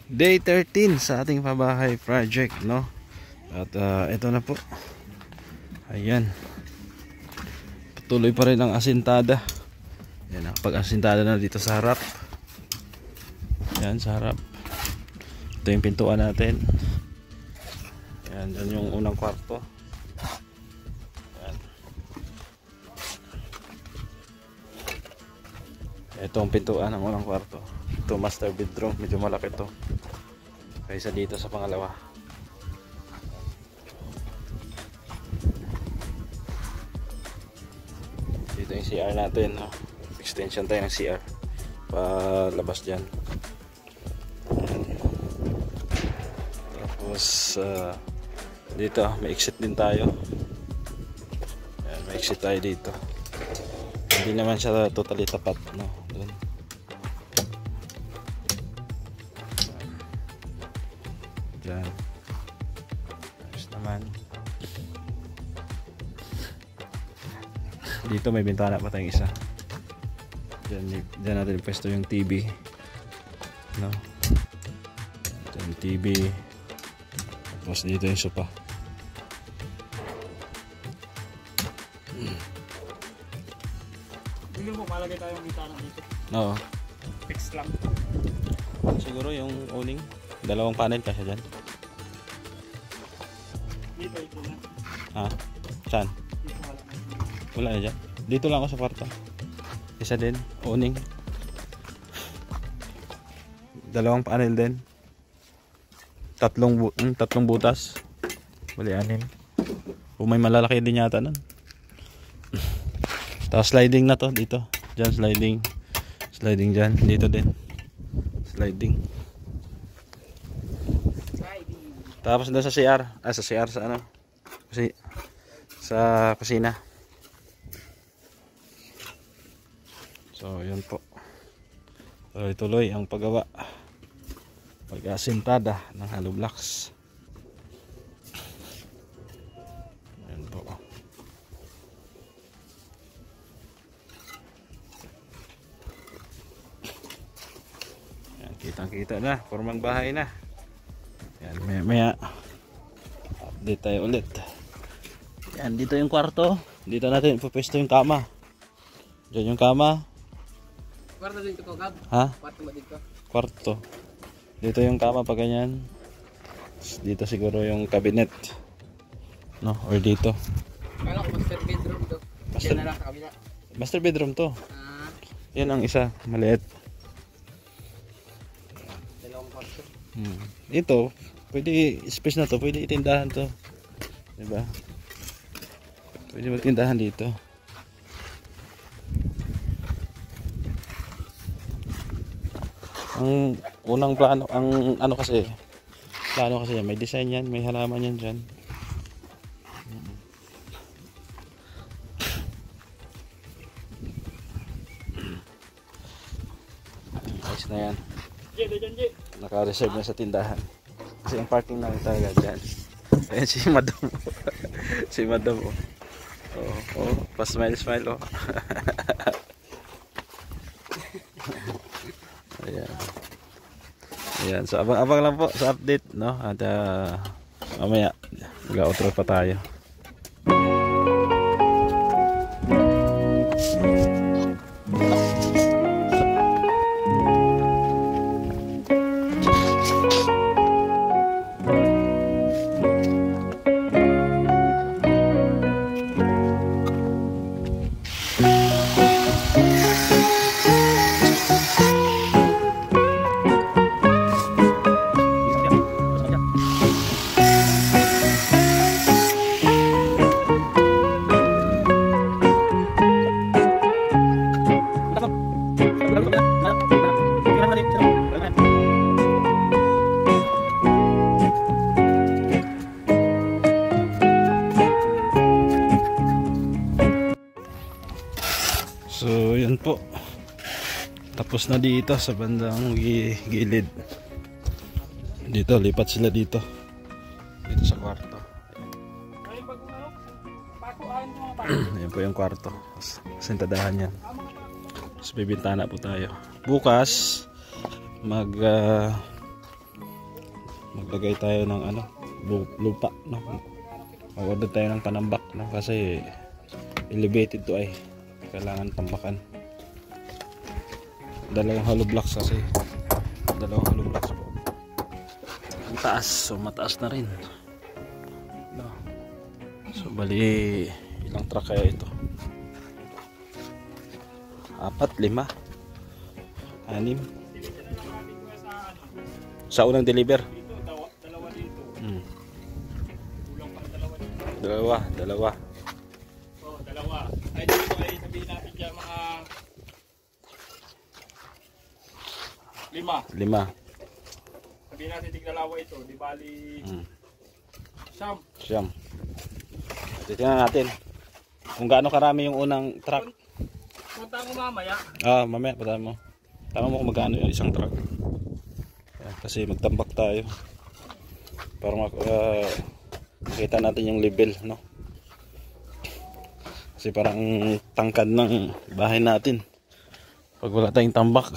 Day 13 sa ating pabahay project, no? At ito na po. Ayan. Patuloy pa rin ang asintada. Yan ang pag-asintada na dito sa harap. Yan sa harap. Ito yung pintuan natin. Yan, dyan yung unang kwarto. Yan. Ito ang pintuan ng unang kwarto. Ito master bedroom, medyo malaki to kaysa dito sa pangalawa. Dito yung CR natin, no? Extension tayo ng CR palabas dyan. Tapos dito may exit din tayo. Ayan, may exit tayo dito. Hindi naman siya totally tapat, no? Doon. Dyan. Ayos naman. Dito may bintana pa tayong isa. Dyan natin pwesto yung TV, no? Ito yung TV. Tapos dito yung sopa. Hindi mo malagay tayong bintana dito. Oo. Fix lang. Siguro yung owning dalawang panel kasi dyan. Dito ito na. Ha? Saan? Dito wala na. Wala na dyan. Dito lang ako sa kwarto. Isa din, owning. Dalawang panel din. Tatlong butas. Bali 6. Kung may malalaki din yata nun. Tapos sliding na to dito. Diyan sliding. Sliding dyan. Dito din. Sliding. Tapos doon sa CR. Sa CR sa ano? Kasi sa kusina. So yun po. Tuloy-tuloy ang paggawa. Pag-asintada ng hollow blocks. Ayan po. Ayan, kitang-kita na. Formang bahay na. Ayan, maya update tayo ulit. Ayan, dito yung kwarto. Dito natin ipupwesto yung kama. Diyan yung kama. Kwarto dito ko, Gab. Ha? Kwarto mo dito. Kwarto. Dito yung kama pa ganyan. Dito siguro yung cabinet, no? Or dito. Kala ko master bedroom to. Diyan na lang sa kabila. Master bedroom to. Ah, Yan ang isa, maliit. dalawang kwarto. Ito, pwede space na to, pwede itindahan to. 'Di ba? Pwede magtindahan dito. Ang unang plano, ang ano kasi, plano kasi may design yan, may halaman yan dyan. Ayos na yan. Naka-reserve na sa tindahan. Kasi ang parking namin talaga dyan. Ayan si Madam. Si Madam. Oh, pa-smile, smile. Oh. Ayan. Ayan. So abang-abang lang po sa update, no? At mamaya mag-outro pa tayo. So yun po, tapos na dito sa bandang gilid. Dito, lipat sila dito sa kwarto. Ayan po yung kwarto. Sintadahan yan. Tapos bibintana po tayo. Bukas maglagay tayo ng ano, lupa, no? Mag-order tayo ng panambak, no? Kasi elevated to ay kailangan tambakan. Dalawang hollow blocks kasi. Dalawang hollow blocks po. Ang taas, so mataas na rin. No. So bali ilang truck kaya ito? 4, 5, 6. Sa unang deliver. Dalawa dito. Kulang pang dalawa dito. Dalawa. Oh, dalawa. Ay dito ay sabihin natin diyan mga 5. Sabihin natin tigdalawa ito, di bali Siyam. Titingnan natin kung gaano karami yung unang truck. Punta mo mamaya. Mamaya patahan mo. Tama mo kung magkano yung isang truck. Kasi magtambak tayo para makita natin yung level, no? Kasi parang tangkad ng bahay natin pag wala tayong tambak.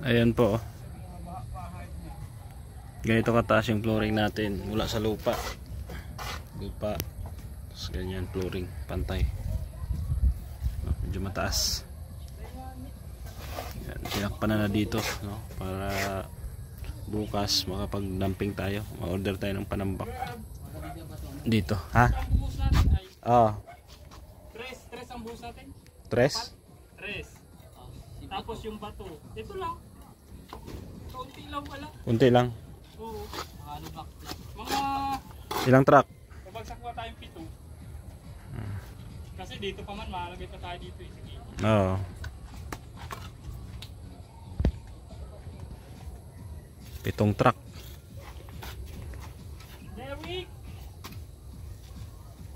Ayan po. Ganito kataas yung flooring natin mula sa lupa. Tapos ganyan flooring, pantay. Medyo mataas. Yan, tinakpan na dito, no? Para bukas makapag-dumping tayo. Ma-order tayo ng panambak dito. Ha? Tres ang buhos natin. Tres? Tapos yung bato. Ito lang. Kaunti lang pala. Kunti lang. Oo. Mga Ilang truck? pabagsak pa tayong 7. Kasi dito pa man, malagay pa tayo dito. Sige. Oo. Pitong truck.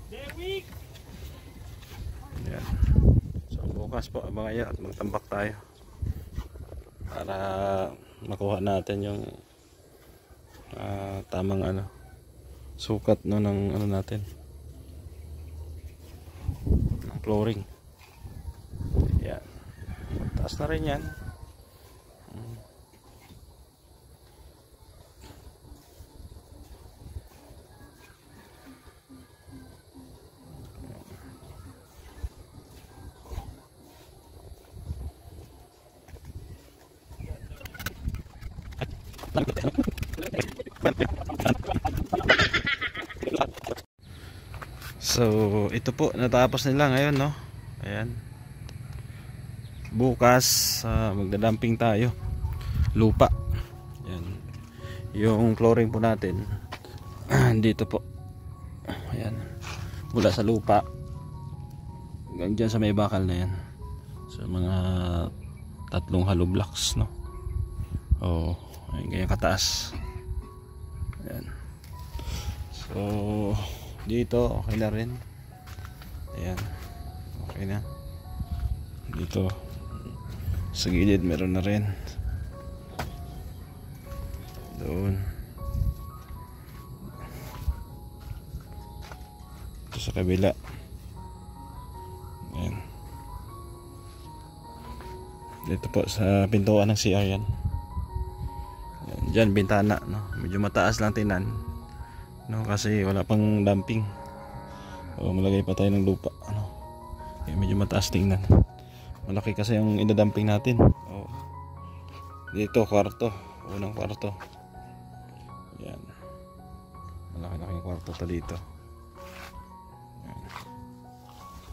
Derwick! Yan. So bukas po abangan yan at magtambak tayo para makuha natin yung tamang sukat no ng natin ng flooring. Yan. Taas na rin yan. So ito po natapos nila ngayon, no? Ayan. Bukas magda-dumping tayo lupa. Ayan. Yung flooring po natin dito po. Ayan. Mula sa lupa hanggang dyan sa may bakal na yan. So mga 3 hollow blocks, no? Oh, ayun, ganyan kataas. Ayan. So dito okay na rin. Ayan, okay na. Dito sa gilid meron na rin. Doon. Ito sa kabila. Ayan. Dito po sa pintuan ng CR yan. Ayan, dyan bintana, no? Medyo mataas lang tinan, no? Kasi wala pang dumping. O malagay pa tayo ng lupa, ano? Kaya medyo mataas tingnan. Malaki kasi yung inadumping natin. O, dito kwarto, unang kwarto. Ayan. Malaki-laki yung kwarto to dito. Ayan.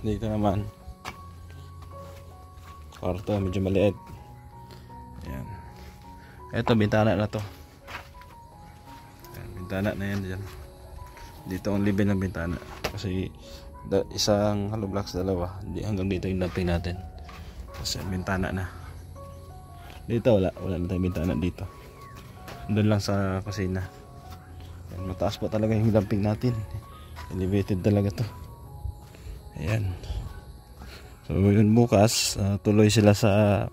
Dito naman kwarto, medyo maliit. Ayan. Ito, bintana na to. Ayan, bintana na yan dyan. Dito ang libe ng bintana. Kasi isang hollow blocks, dalawa. Hanggang dito yung dumping natin. Kasi bintana na. Dito wala na tayong bintana dito. Doon lang sa kusina. Ayan, mataas pa talaga yung dumping natin. Elevated talaga to. Ayan. So yun, bukas tuloy sila sa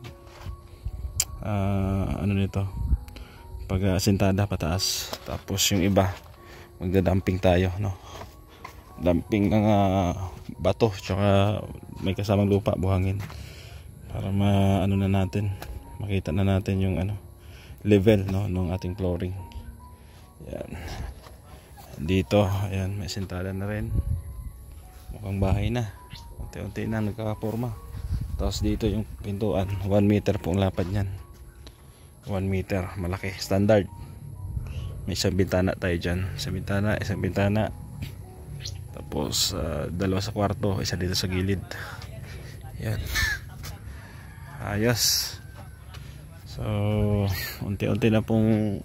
ano nito, pag-asintada pataas. Tapos yung iba magda-dumping tayo, no? Dumping ng bato tsaka may kasamang lupa, buhangin, para ano na natin, makita na natin yung level, no, ng ating flooring. Yan. Dito, ayan, may sintada na rin. Mukhang bahay na. Unti-unti na nagkakaporma. Tapos dito yung pintuan, 1 meter po ang lapad niyan. 1 meter, malaki, standard. May isang bintana tayo dyan. Isang bintana. Tapos dalawa sa kwarto, isa dito sa gilid. Yan. Ayos. So unti-unti na pong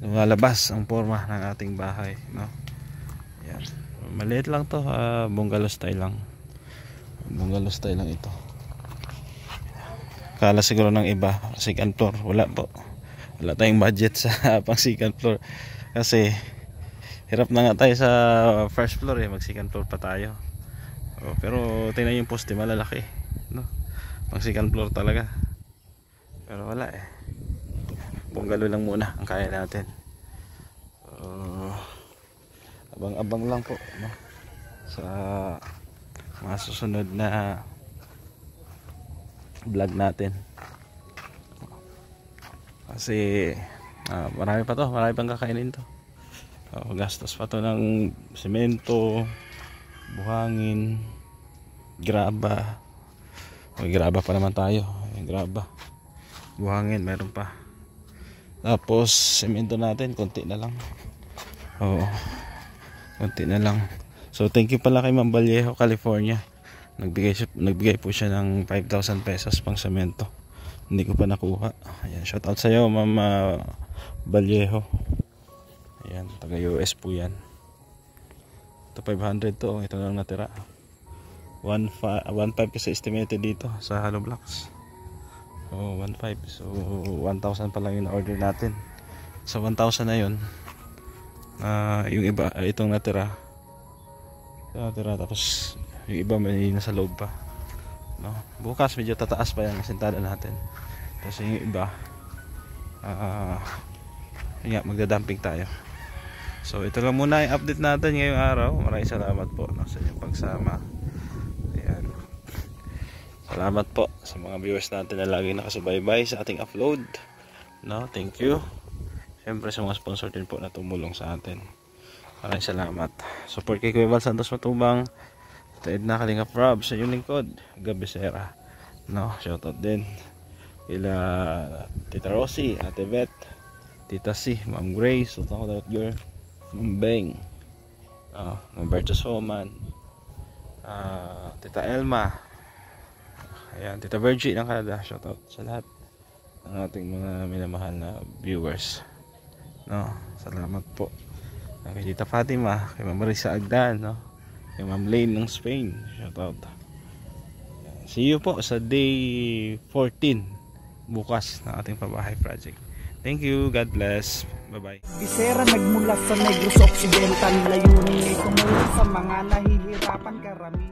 lumalabas ang forma ng ating bahay, no? Yan. Maliit lang to, bungalow style lang. Bungalow style lang ito. Kala siguro ng iba second floor, wala po. Wala tayong budget sa pang second floor. Kasi hirap na nga tayo sa first floor, mag second floor pa tayo. Pero tingnan yung poste, malalaki, no? Pang second floor talaga. Pero wala eh. Bungalow lang muna ang kaya natin. Abang-abang lang po, no? Sa mga susunod na vlog natin. Kasi marami pang kakainin to. Gastos pa to ng semento, buhangin, graba. May graba pa naman tayo. Graba, buhangin, meron pa. Tapos semento natin konti na lang. Konti na lang. So thank you pala kay Ma'am Vallejo, California. Nagbigay po siya ng 5,000 pesos pang semento. Hindi ko pa nakuha. Ayan, shout out sa iyo, Ma'am Vallejo. Ayan, taga US po yan. Ito 500 to, ito lang natira. 1.5 kasi estimated dito sa hollow blocks. 1.5. So 1,000 pa lang yung order natin. So 1,000 na yun. Yung iba, itong natira. Tapos yung iba may nasa loob pa, no? Bukas medyo tataas pa yung asintada natin. Tapos yung iba magda-dumping tayo. So ito lang muna yung update natin ngayong araw. Maraming salamat po, no, sa inyong pagsama. Ayan. Salamat po sa mga viewers natin na lagi nakasubaybay sa ating upload, no? Thank you. Siyempre sa mga sponsor din po na tumulong sa atin. Maraming salamat. Support kay Kuya Val Santos Matubang, Edna Kalingap Rob, sa inyong lingkod, Gabisera, no? Shoutout din ila Tita Rosie, Ate Beth, Tita C, Ma'am Grace, Ma'am Beng, Ma'am Bertus Homan, Tita Elma, ayan, Tita Virgie ng Canada. Shoutout sa lahat ng ating mga minamahal na viewers, no? Salamat po kay Tita Fatima, kay Ma'am Marisa Agdan, no? Kay Ma'am Lane ng Spain. Shoutout. See you po sa day 14 bukas ng ating pabahay project. Thank you. God bless. Bye-bye. Bisera nagmula sa Negros Occidental, layunin ay tumulong sa mga nahihirapan karamihan.